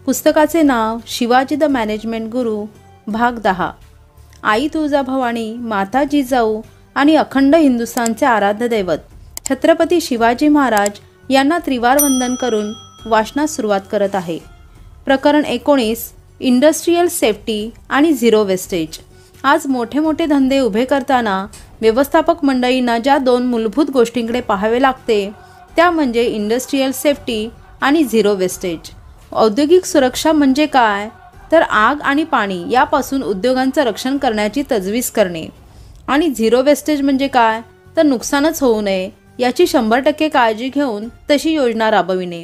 पुस्तकाचे नाव Shivaji the management गुरु, भाग 10। आई तुळजाभवानी, माता जिजाऊ आणि अखंड हिंदुस्थानचे आराध्य दैवत छत्रपती शिवाजी महाराज यांना त्रिवार वंदन करून वाचनास सुरुवात करत आहे। प्रकरण 19, इंडस्ट्रियल सेफ्टी आणि झिरो वेस्टेज। आज मोठे मोठे धंदे उभे करताना व्यवस्थापक मंडळींना ज्या दोन मूलभूत गोष्टींकडे पाहावे लागते त्या म्हणजे इंडस्ट्रियल सेफ्टी आणि झिरो वेस्टेज। औद्योगिक सुरक्षा म्हणजे काय, तर आग आणि पाणी यापासून उद्योगांचे रक्षण करण्याची तजवीज करणे। आणि झिरो वेस्टेज म्हणजे काय, तर नुकसानच होऊ नये याची 100% काळजी घेऊन तशी योजना राबविणे।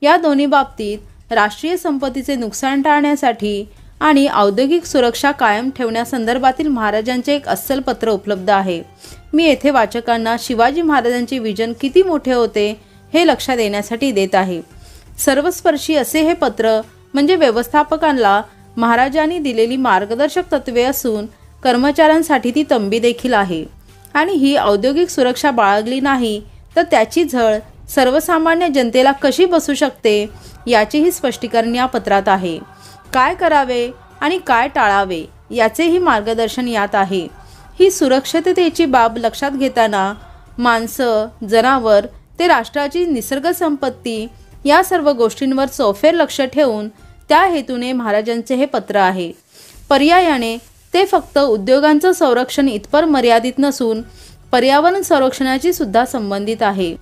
या दोन्ही बाबतीत राष्ट्रीय संपत्तीचे नुकसान टाळण्यासाठी आणि औद्योगिक सुरक्षा कायम ठेवण्यासंदर्भातील महाराजांचे एक अस्सल पत्र उपलब्ध आहे। मी येथे वाचकांना शिवाजी महाराजांचे विजन किती मोठे होते हे लक्षात येण्यासाठी देत आहे। सर्वस्पर्शी असे हे पत्र म्हणजे व्यवस्थापकांना महाराजांनी दिलेली मार्गदर्शक तत्त्वे असून कर्मचाऱ्यांसाठी ती तंबी देखील आहे। आणि ही औद्योगिक सुरक्षा बाळगली नाही तर त्याची झळ सर्वसामान्य जनतेला कशी बसू शकते याचेही स्पष्टीकरण या पत्रात आहे। काय करावे आणि काय टाळावे याचेही मार्गदर्शन यात आहे। ही सुरक्षिततेची बाब लक्षात घेताना माणसं, जनावर ते राष्ट्राची निसर्ग संपत्ती या सर्व गोष्टींवर चौफेर लक्ष ठेवून त्या हेतूने महाराजांचे हे पत्र आहे। पर्यायाने ते फक्त उद्योगांचं संरक्षण इतपर मर्यादित नसून पर्यावरण संरक्षणाची सुद्धा संबंधित आहे।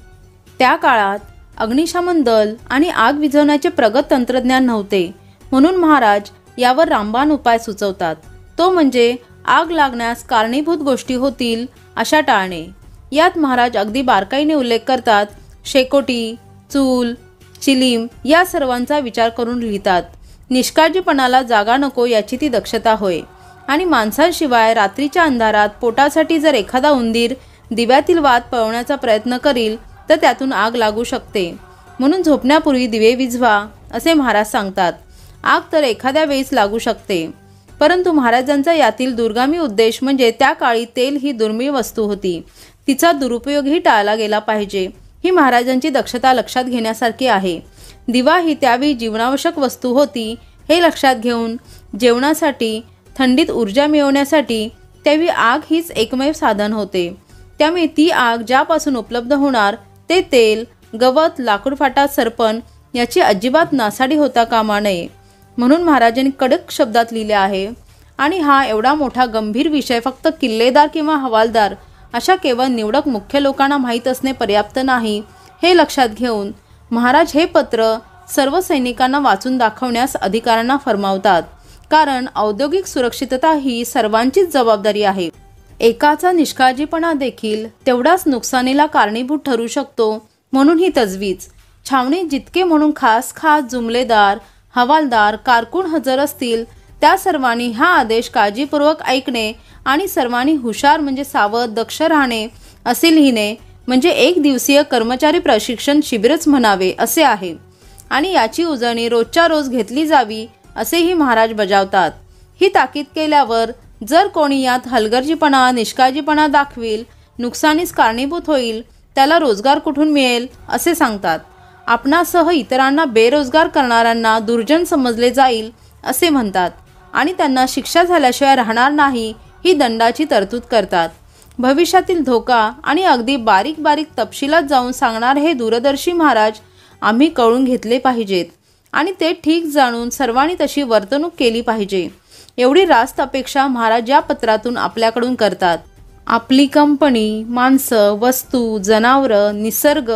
त्या काळात अग्निशमन दल आणि आग विझवण्याचे प्रगत तंत्रज्ञान नव्हते, म्हणून महाराज यावर रामबाण उपाय सुचवतात, तो म्हणजे आग लागण्यास कारणीभूत गोष्टी होतील अशा टाळणे। यात महाराज अगदी बारकाईने उल्लेख करतात। शेकोटी, चूल, चिलीम या सर्वांचा विचार करून लिहितात। निष्काळजीपणाला जागा नको याची ती दक्षता होय। आणि माणसांशिवाय रात्रीच्या अंधारात पोटासाठी जर एखादा उंदीर दिव्यातील वात पळवण्याचा प्रयत्न करील तर त्यातून आग लागू शकते, म्हणून झोपण्यापूर्वी दिवे विझवा असे महाराज सांगतात। आग तर एखाद्या वेळीच लागू शकते, परंतु महाराजांचा यातील दूरगामी उद्देश म्हणजे त्या काळी तेल ही दुर्मिळ वस्तू होती, तिचा दुरुपयोगही टाळला गेला पाहिजे ही महाराजांची दक्षता लक्षात घेण्यासारखी आहे। दिवा ही त्यावेळी जीवनावश्यक वस्तू होती हे लक्षात घेऊन जेवणासाठी, थंडीत ऊर्जा मिळवण्यासाठी त्यावेळी आग हीच एकमेव साधन होते। त्यामुळे ती आग ज्यापासून उपलब्ध होणार ते तेल, गवत, लाकूड फाटा, सरपण याची अजिबात नासाडी होता कामा नये, म्हणून महाराजांनी कडक शब्दात लिहिले आहे। आणि हा एवढा मोठा गंभीर विषय फक्त किल्लेदार किंवा हवालदार अशा केवळ निवडक मुख्य लोकांना माहीत असणे पर्याप्त नाही हे लक्षात घेऊन महाराज हे पत्र सर्व सैनिकांना वाचून दाखवण्यास अधिकाऱ्यांना फरमावतात, कारण औद्योगिक सुरक्षितता ही सर्वांचीच जबाबदारी आहे। एकाचा निष्काळजीपणा देखील तेवढाच नुकसानीला कारणीभूत ठरू शकतो, म्हणून ही तजवीज। छावणी जितके म्हणून खास जुमलेदार, हवालदार, कारकून हजर असतील त्या सर्वांनी हा आदेश काळजीपूर्वक ऐकणे आणि सर्वांनी हुशार म्हणजे सावध, दक्ष राहणे असे लिहिणे म्हणजे एक दिवसीय कर्मचारी प्रशिक्षण शिबिरच म्हणावे असे आहे। आणि याची उजळणी रोजच्या रोज घेतली जावी असेही महाराज बजावतात। ही ताकीद केल्यावर जर कोणी यात हलगर्जीपणा, निष्काळजीपणा दाखविल, नुकसानीस कारणीभूत होईल, त्याला रोजगार कुठून मिळेल असे सांगतात। आपणासह इतरांना बेरोजगार करणाऱ्यांना दुर्जन समजले जाईल असे म्हणतात आणि त्यांना शिक्षा झाल्याशिवाय राहणार नाही ही दंडाची तरतूद करतात। भविष्यातील धोका आणि अगदी बारीक बारीक तपशिलात जाऊन सांगणार हे दूरदर्शी महाराज आम्ही कळून घेतले पाहिजेत आणि ते ठीक जाणून सर्वांनी तशी वर्तणूक केली पाहिजे एवढी रास्त अपेक्षा महाराज या पत्रातून आपल्याकडून करतात। आपली कंपनी, माणसं, वस्तू, जनावरं, निसर्ग,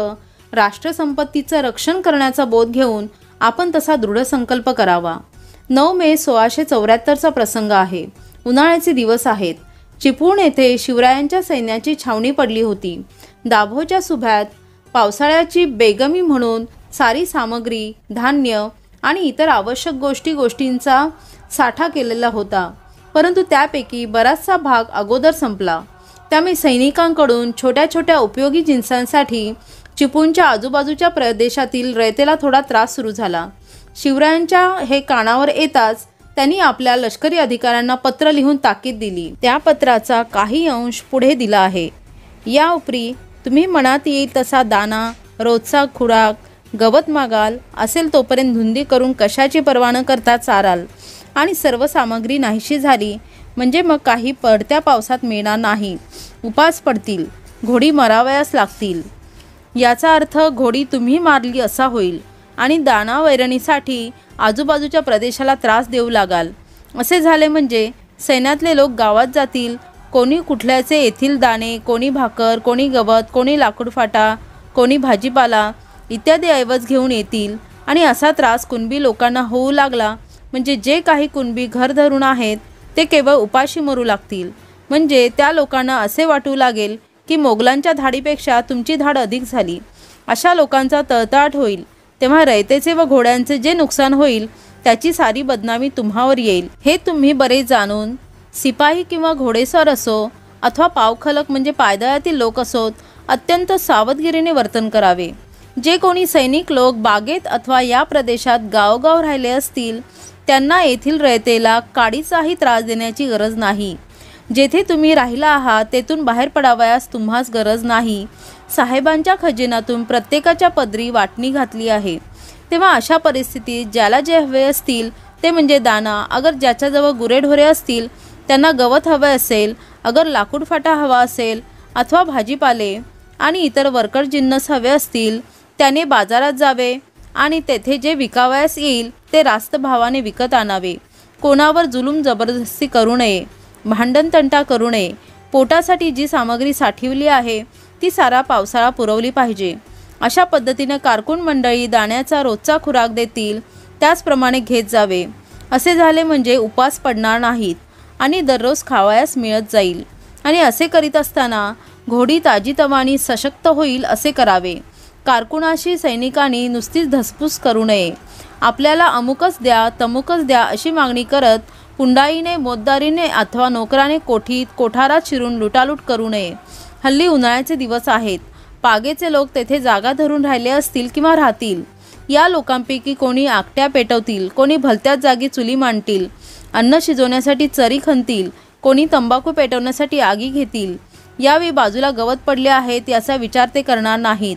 राष्ट्रसंपत्तीचं रक्षण करण्याचा बोध घेऊन आपण तसा दृढ संकल्प करावा। 9 मे 1674चा प्रसंग आहे। उन्हाळ्याचे दिवस आहेत। चिपळूण येथे शिवरायांच्या सैन्याची छावणी पडली होती। दाभोच्या सुभ्यात पावसाळ्याची बेगमी म्हणून सारी सामग्री, धान्य आणि इतर आवश्यक गोष्टींचा साठा केलेला होता, परंतु त्यापैकी बराचसा भाग अगोदर संपला। त्यामुळे सैनिकांकडून छोट्या छोट्या उपयोगी जिन्सांसाठी चिपळूणच्या आजूबाजूच्या प्रदेशातील रयतेला थोडा त्रास सुरू झाला। शिवरायांच्या हे कानावर येताच त्यांनी आपल्या लष्करी अधिकाऱ्यांना पत्र लिहून ताकीद दिली। त्या पत्राचा काही अंश पुढे दिला आहे। या उपरी तुम्ही मनात येईल तसा दाना, रोजचा खुराक, गवत मागाल, असेल तोपर्यंत धुंदी करून कशाची पर्वा न करता चाराल आणि सर्व सामग्री नाहीशी झाली म्हणजे मग काही पडत्या पावसात मिळणार नाही, उपास पडतील, घोडी मरावयास लागतील. याचा अर्थ घोडी तुम्ही मारली असा होईल आणि दाणा वैरणीसाठी आजूबाजूच्या प्रदेशाला त्रास देऊ लागाल. असे झाले म्हणजे सैन्यातले लोक गावात जातील, कोणी कुठल्याचे येथील दाणे, कोणी भाकर, कोणी गवत, कोणी लाकूड फाटा, कोणी भाजीपाला इत्यादी ऐवज घेऊन येतील आणि असा त्रास कुणबी लोकांना होऊ लागला म्हणजे जे काही कुणबी घर धरून आहेत ते केवळ उपाशी मरू लागतील. म्हणजे त्या लोकांना असे वाटू लागेल की मोगलांच्या धाडीपेक्षा तुमची धाड अधिक झाली. अशा लोकांचा तळतळाट होईल. तेव्हा रयतेचे व घोड्यांचे जे नुकसान होईल त्याची सारी बदनामी तुम्हावर येईल. हे तुम्ही बरे जाणून सिपाही किंवा घोडेस्वार असो अथवा पावखलक म्हणजे पायदळातील लोक असोत, अत्यंत सावधगिरीने वर्तन करावे. जे कोणी सैनिक लोक बागेत अथवा या प्रदेशात गावोगाव राहिले असतील त्यांना येथील रयतेला काडीचाही त्रास देण्याची गरज नाही. जेथे तुम्ही राहिला आहात तेथून बाहेर पडावयास तुम्हास गरज नाही. साहेबांच्या खजिन्यातून प्रत्येकाच्या पदरी वाटणी घातली आहे. तेव्हा अशा परिस्थितीत ज्याला जे हवे असतील ते म्हणजे दाणा, अगर ज्याच्याजवळ गुरेढोरे असतील त्यांना गवत हवे असेल, अगर लाकूड फाटा हवा असेल अथवा भाजीपाले आणि इतर वरकड जिन्नस हवे असतील त्याने बाजारात जावे आणि तेथे जे विकावयास येईल ते रास्त भावाने विकत आणावे. कोणावर जुलूम जबरदस्ती करू नये, भांडण तंटा करू नये. पोटासाठी जी सामग्री साठवली आहे ती सारा पावसाळा पुरवली पाहिजे. अशा पद्धतीने कारकून मंडळी दाण्याचा रोजचा खुराक देतील त्याचप्रमाणे घेत जावे. असे झाले म्हणजे उपास पडणार नाहीत आणि दररोज खावयास मिळत जाईल. आणि असे करीत असताना घोडी ताजीतवानी सशक्त होईल असे करावे. कारकुनाशी सैनिकांनी नुसतीच धसपूस करू नये. आपल्याला अमुकच द्या तमुकच द्या अशी मागणी करत पुंडाईने, मोद्दारीने अथवा नोकराने कोठीत कोठारात शिरून लुटालूट करू नये. हल्ली उन्हाळ्याचे दिवस आहेत. पागेचे लोक तेथे जागा धरून राहिले असतील किंवा राहतील. या लोकांपैकी कोणी आकट्या पेटवतील, कोणी भलत्याच जागी चुली मांडतील, अन्न शिजवण्यासाठी चरी खणतील, कोणी तंबाखू पेटवण्यासाठी आगी घेतील. यावेळी बाजूला गवत पडले आहेत याचा विचार ते करणार नाहीत.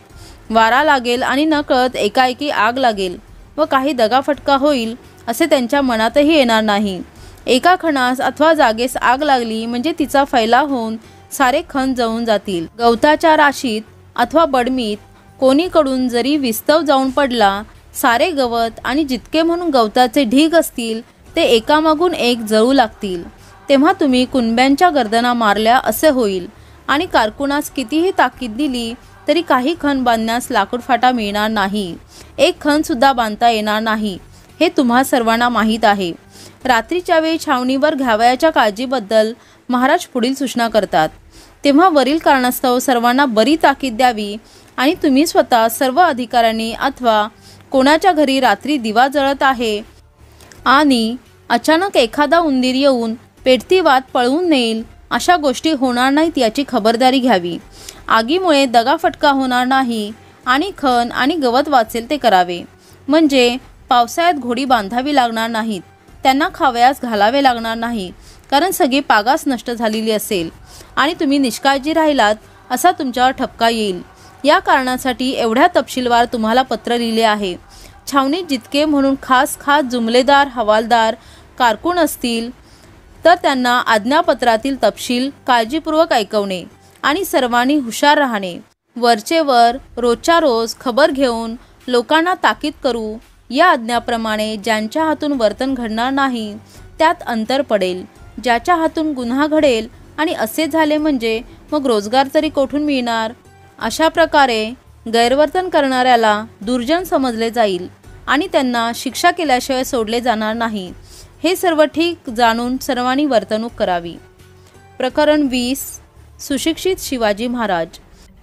वारा लागेल आणि नकळत एकाएकी आग लागेल व काही दगाफटका होईल असे त्यांच्या मनातही येणार नाही. एका खणास अथवा जागेस आग लागली म्हणजे तिचा फैलाव होऊन सारे खण जळून जातील. गवताच्या राशीत अथवा बडमीत कोणीकडून जरी विस्तव जाऊन पडला, सारे गवत आणि जितके म्हणून गवताचे ढीग असतील ते एकामागून एक जळू लागतील. तेव्हा तुम्ही कुणब्यांच्या गर्दना मारल्या असे होईल. आणि कारकुनास कितीही ताकीद दिली तरी काही खण बांधण्यास लाकूड फाटा मिळणार नाही. एक खण सुद्धा बांधता येणार नाही. हे तुम्हा सर्वांना माहीत आहे. रात्रीच्या वेळी छावणीवर घ्यावयाच्या काळजीबद्दल महाराज पुढील सूचना करतात. तेव्हा वरील कारणास्तव सर्वांना बरी ताकीद द्यावी आणि तुम्ही स्वतः सर्व अधिकाऱ्यांनी अथवा कोणाच्या घरी रात्री दिवा जळत आहे आणि अचानक एखादा उंदीर येऊन पेटती वात पळवून नेईल अशा गोष्टी होणार नाहीत याची खबरदारी घ्यावी. आगीमुळे दगाफटका होणार नाही आणि खण आणि गवत वाचेल ते करावे. म्हणजे पावसाळ्यात घोडी बांधावी लागणार नाहीत, त्यांना खावयास घालावे लागणार नाही, कारण सगळी पागास नष्ट झालेली असेल आणि तुम्ही निष्काळजी राहिलात असा तुमच्यावर ठपका येईल. या कारणासाठी एवढ्या तपशीलवार तुम्हाला पत्र लिहिले आहे. छावणीत जितके म्हणून खास जुमलेदार, हवालदार, कारकून असतील तर त्यांना आज्ञापत्रातील तपशील काळजीपूर्वक ऐकवणे आणि सर्वांनी हुशार राहणे. वरचे वर रोजच्या रोज खबर घेऊन लोकांना ताकीद करू. या आज्ञाप्रमाणे ज्यांच्या हातून वर्तन घडणार नाही त्यात अंतर पडेल, ज्याच्या हातून गुन्हा घडेल आणि असे झाले म्हणजे मग रोजगार तरी कोठून मिळणार. अशा प्रकारे गैरवर्तन करणाऱ्याला दुर्जन समजले जाईल आणि त्यांना शिक्षा केल्याशिवाय सोडले जाणार नाही. हे सर्व ठीक जाणून सर्वांनी वर्तणूक करावी. प्रकरण 20. सुशिक्षित शिवाजी महाराज.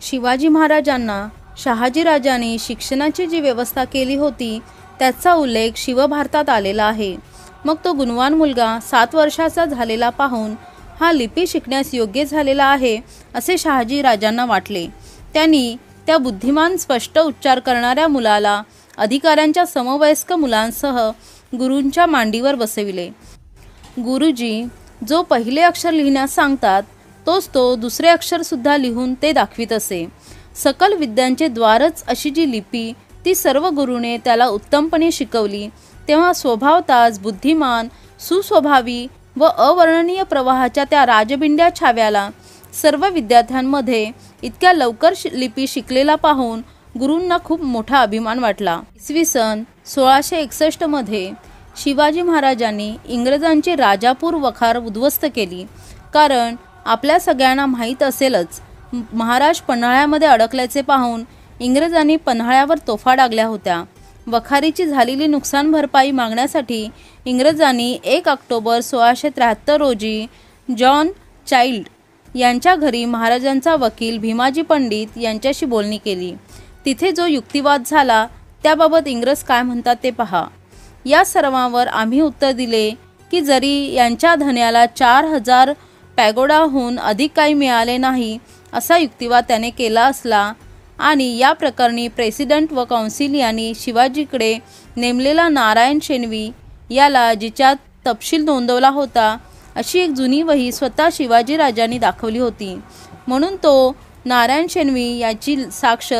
शिवाजी महाराजांना शहाजीराजाने शिक्षणाची जी व्यवस्था केली होती त्याचा उल्लेख शिवभारतात आलेला आहे. मग तो गुणवान मुलगा 7 वर्षाचा झालेला पाहून हा लिपी शिकण्यास योग्य झालेला आहे असे शहाजीराजांना वाटले. त्यांनी त्या बुद्धिमान स्पष्ट उच्चार करणाऱ्या मुलाला अधिकाऱ्यांच्या समवयस्क मुलांसह गुरूंच्या मांडीवर बसविले. गुरुजी जो पहिले अक्षर लिहिण्यास सांगतात तोच तो दुसरे अक्षर सुद्धा लिहून ते दाखवित असे. सकल विद्यांचे द्वारच अशी जी लिपी ती सर्व गुरुने त्याला उत्तमपणे शिकवली, तेव्हा स्वभावताच बुद्धिमान, सुस्वभावी व अवर्णनीय प्रवाहाच्या त्या राजबिंड्या छाव्याला सर्व विद्यार्थ्यांमध्ये इतक्या लवकर लिपी शिकलेला पाहून गुरूंना खूप मोठा अभिमान वाटला. इसवी सन 1661 मध्ये शिवाजी महाराजांनी इंग्रजांची राजापूर वखार उद्ध्वस्त केली. कारण आपल्या सगळ्यांना माहीत असेलच, महाराज पन्हाळ्यामध्ये अडकल्याचे पाहून इंग्रजांनी पन्हाळ्यावर तोफा डागल्या होत्या. वखारीची झालेली नुकसान भरपाई मागण्यासाठी इंग्रजांनी 1 ऑक्टोबर 1673 रोजी जॉन चाइल्ड यांच्या घरी महाराजांचा वकील भीमाजी पंडित यांच्याशी बोलणी केली. तिथे जो युक्तिवाद झाला त्याबाबत इंग्रज काय म्हणतात ते पहा. या सर्वांवर आम्ही उत्तर दिले की जरी यांच्या धन्याला 4000 पॅगोडाहून अधिक काही मिळाले नाही असा युक्तिवाद त्याने केला असला आणि या प्रकरणी प्रेसिडेंट व काउन्सिल यांनी शिवाजीकडे नेमलेला नारायण शेणवी याला जिच्यात तपशील नोंदवला होता अशी एक जुनी वही स्वतः शिवाजी राजांनी दाखवली होती. म्हणून तो नारायण शेणवी याची साक्ष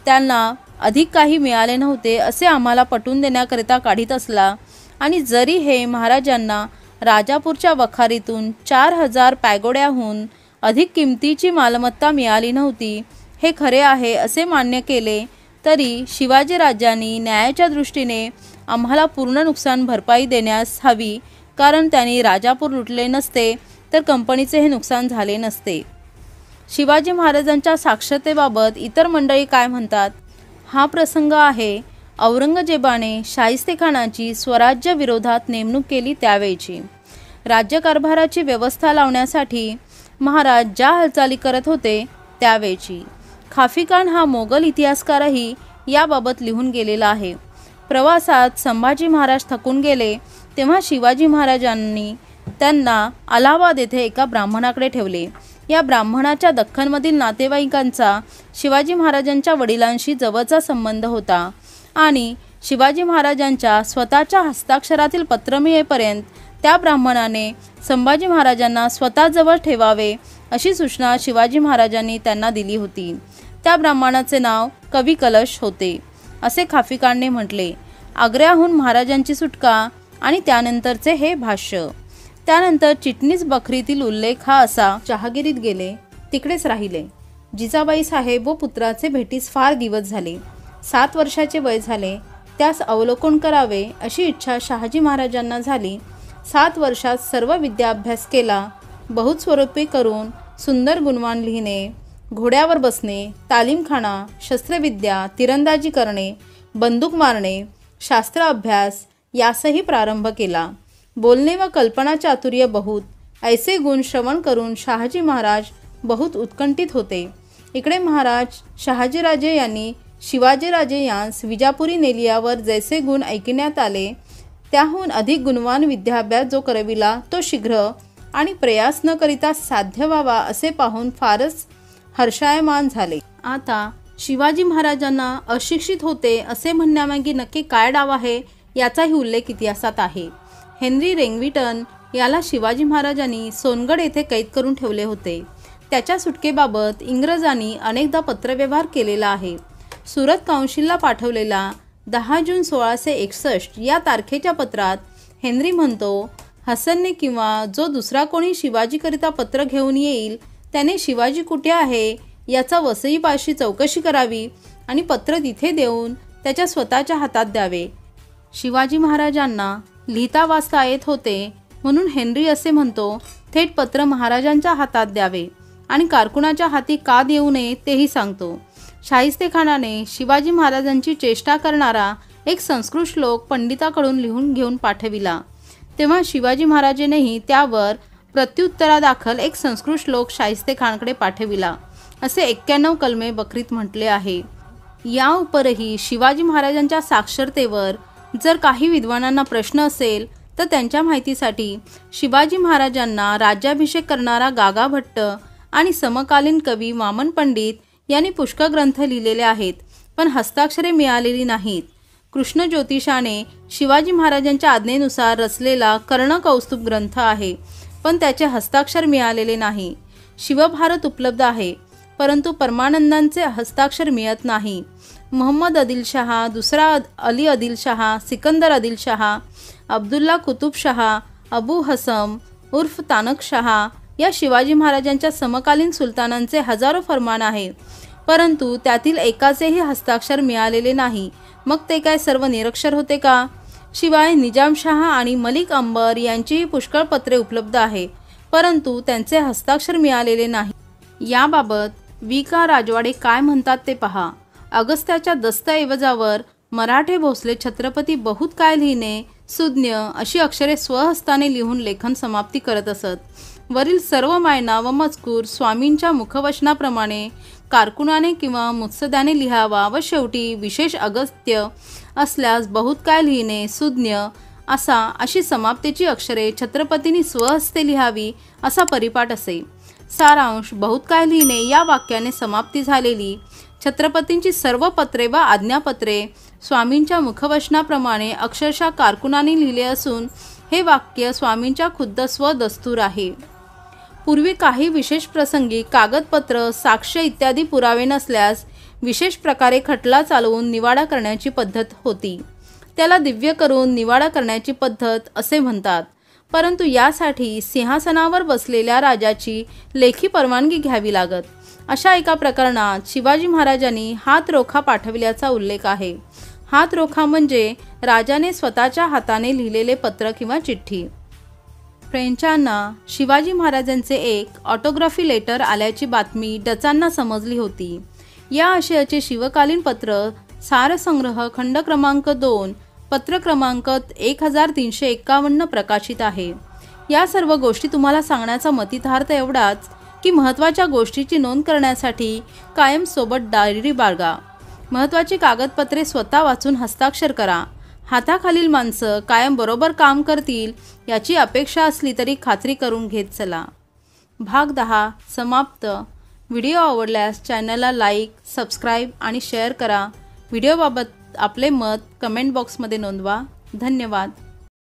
त्यांना अधिक काही मिळाले नव्हते असे आम्हाला पटवून देण्याकरिता काढीत असला आणि जरी हे महाराजांना राजापूरच्या वखारीतून 4000 पॅगोड्याहून अधिक किमतीची मालमत्ता मिळाली नव्हती हे खरे आहे असे मान्य केले, तरी शिवाजी राजांनी न्यायाच्या दृष्टीने आम्हाला पूर्ण नुकसान भरपाई देण्यास हवी. कारण त्यांनी राजापूर लुटले नसते तर कंपनीचे हे नुकसान झाले नसते. शिवाजी महाराजांच्या साक्षरतेबाबत इतर मंडळी काय म्हणतात हा प्रसंग आहे औरंगजेबाने शाहिस्तेखानाची स्वराज्य विरोधात नेमणूक केली त्यावेळची. राज्यकारभाराची व्यवस्था लावण्यासाठी महाराज ज्या हालचाली करत होते त्यावेळची. खाफिखान हा मोगल इतिहासकारही याबाबत लिहून गेलेला आहे. प्रवासात संभाजी महाराज थकून गेले तेव्हा शिवाजी महाराजांनी त्यांना अलाहाबाद येथे एका ब्राह्मणाकडे ठेवले. या ब्राह्मणाच्या दख्खनमधील नातेवाईकांचा शिवाजी महाराजांच्या वडिलांशी जवळचा संबंध होता आणि शिवाजी महाराजांच्या स्वतःच्या हस्ताक्षरातील पत्र मिळेपर्यंत त्या ब्राह्मणाने संभाजी महाराजांना स्वतःजवळ ठेवावे अशी सूचना शिवाजी महाराजांनी त्यांना दिली होती. त्या ब्राह्मणाचे नाव कवी कलश होते असे खाफिखानने म्हटले. आग्र्याहून महाराजांची सुटका आणि त्यानंतरचे हे भाष्य. त्यानंतर चिटणीस बखरीतील उल्लेख हा असा: जहागिरीत गेले, तिकडेच राहिले. जिजाबाई साहेब व पुत्राचे भेटीस फार दिवस झाले. 7 वर्षाचे वय झाले. त्यास अवलोकन करावे अशी इच्छा शहाजी महाराजांना झाली. 7 वर्षात सर्व विद्याभ्यास केला. बहुस्वरूपी करून सुंदर गुणवान लिहिणे, घोड्यावर बसणे, तालीमखाना, शस्त्रविद्या, तिरंदाजी करणे, बंदूक मारणे, शास्त्र अभ्यास यासही प्रारंभ केला. बोलणे व कल्पना चातुर्य बहुत ऐसे गुण श्रवण करून शहाजी महाराज बहुत उत्कंठित होते. इकडे महाराज शहाजीराजे यांनी शिवाजीराजे यांस विजापुरी नेलियावर जैसे गुण ऐकण्यात आले त्याहून अधिक गुणवान विद्याभ्यास जो करविला तो शीघ्र आणि प्रयास न करिता साध्य व्हावा असे पाहून फारच हर्षायमान झाले. आता शिवाजी महाराजांना अशिक्षित होते असे म्हणण्यामागे नक्की काय डाव आहे याचाही उल्लेख इतिहासात आहे. हेनरी रेंगविटन याला शिवाजी महाराजांनी सोनगड येथे कैद करून ठेवले होते. त्याच्या सुटकेबाबत इंग्रजांनी अनेकदा पत्रव्यवहार केलेला आहे. सुरत काउन्सिलला पाठवलेला 10 जून 1661 या तारखेच्या पत्रात हेनरी म्हणतो, हसनने किंवा जो दुसरा कोणी शिवाजीकरिता पत्र घेऊन येईल त्याने शिवाजी कुठे आहे याचा वसईपाशी चौकशी करावी आणि पत्र तिथे देऊन त्याच्या स्वतःच्या हातात द्यावे. शिवाजी महाराजांना लिहिता वाचता येत होते म्हणून हेनरी असे म्हणतो, थेट पत्र महाराजांच्या हातात द्यावे आणि कारकुनाच्या हाती का देऊ नये तेही सांगतो. शाहिस्तेखानाने शिवाजी महाराजांची चेष्टा करणारा एक संस्कृत श्लोक पंडिताकडून लिहून घेऊन पाठविला. तेव्हा शिवाजी महाराजांनीही त्यावर प्रत्युत्तरादाखल एक संस्कृत श्लोक शाहिस्तेखानकडे पाठविला असे 91 कलमे बखरीत म्हटले आहे. या उपरही शिवाजी महाराजांच्या साक्षरतेवर जर काही विद्वानांना प्रश्न असेल तर त्यांच्या माहितीसाठी शिवाजी महाराजांना राज्याभिषेक करणारा गागा भट्ट आणि समकालीन कवी वामन पंडित यांनी पुष्कळ ग्रंथ लिहिलेले आहेत, पण हस्ताक्षरे मिळालेली नाहीत. कृष्ण ज्योतिषाने शिवाजी महाराजांच्या आज्ञेनुसार रचलेला कर्णकौस्तुभ ग्रंथ आहे, पण त्याचे हस्ताक्षर मिळालेले नाही. शिवभारत उपलब्ध आहे, परंतु परमानंदांचे हस्ताक्षर मिळत नाही. मोहम्मद आदिलशहा, दुसरा अली आदिलशहा, सिकंदर आदिलशहा, अब्दुल्ला कुतुबशहा, अबू हसम उर्फ तानकशहा या शिवाजी महाराजांच्या समकालीन सुलतानांचे हजारो फरमान आहे, परंतु त्यातील एकाचेही हस्ताक्षर मिळालेले नाही. मग ते काय सर्व निरक्षर होते का? शिवाय निजामशहा आणि मलिक अंबर यांचीही पुष्कळ पत्रे उपलब्ध आहे, परंतु त्यांचे हस्ताक्षर मिळालेले नाही. याबाबत वी.का. राजवाडे काय म्हणतात ते पहा. अगस्त्याच्या दस्तऐवजावर मराठे भोसले छत्रपती बहुत काय लिहिणे सुज्ञ अशी अक्षरे स्वहस्ताने लिहून लेखन समाप्ती करत असत. वरील सर्व मायना व मजकूर स्वामींच्या मुखवचनाप्रमाणे कारकुनाने किंवा मुत्सद्याने लिहावा व शेवटी विशेष अगस्त्य असल्यास बहुत काय लिहिणे सुज्ञ अशी समाप्तीची अक्षरे छत्रपतींनी स्वहस्ते लिहावी असा परिपाठ असे. सारांश बहुत काय लिहिणे या वाक्याने समाप्ती झालेली छत्रपतींची सर्व पत्रे व आज्ञापत्रे स्वामींच्या मुखवचनाप्रमाणे अक्षरशः कारकुनांनी लिहिले असून हे वाक्य स्वामींच्या खुद्द स्वदस्तूर आहे. पूर्वी काही विशेष प्रसंगी कागदपत्र, साक्ष इत्यादी पुरावे नसल्यास विशेष प्रकारे खटला चालवून निवाडा करण्याची पद्धत होती. त्याला दिव्य करून निवाडा करण्याची पद्धत असे म्हणतात. परंतु यासाठी सिंहासनावर बसलेल्या राजाची लेखी परवानगी घ्यावी लागत. अशा एका प्रकरणात शिवाजी महाराजांनी हातरोखा पाठविल्याचा उल्लेख आहे. हातरोखा म्हणजे राजाने स्वतःच्या हाताने लिहिलेले पत्र किंवा चिठ्ठी. फ्रेंचांना शिवाजी महाराजांचे एक ऑटोग्राफी लेटर आल्याची बातमी डचांना समजली होती. या आशयाचे शिवकालीन पत्र सारसंग्रह खंड क्रमांक 2 पत्र क्रमांक 1351 प्रकाशित आहे. या सर्व गोष्टी तुम्हाला सांगण्याचा मतितार्थ एवढाच की महत्त्वाच्या गोष्टीची नोंद करण्यासाठी कायम सोबत डायरी बाळगा. महत्त्वाची कागदपत्रे स्वतः वाचून हस्ताक्षर करा. हाताखालील माणसं कायम बरोबर काम करतील याची अपेक्षा असली तरी खात्री करून घेत चला. भाग 10 समाप्त. व्हिडिओ आवडल्यास चॅनलला लाईक, सबस्क्राईब आणि शेअर करा. व्हिडिओबाबत आपले मत कमेंट बॉक्समध्ये नोंदवा. धन्यवाद.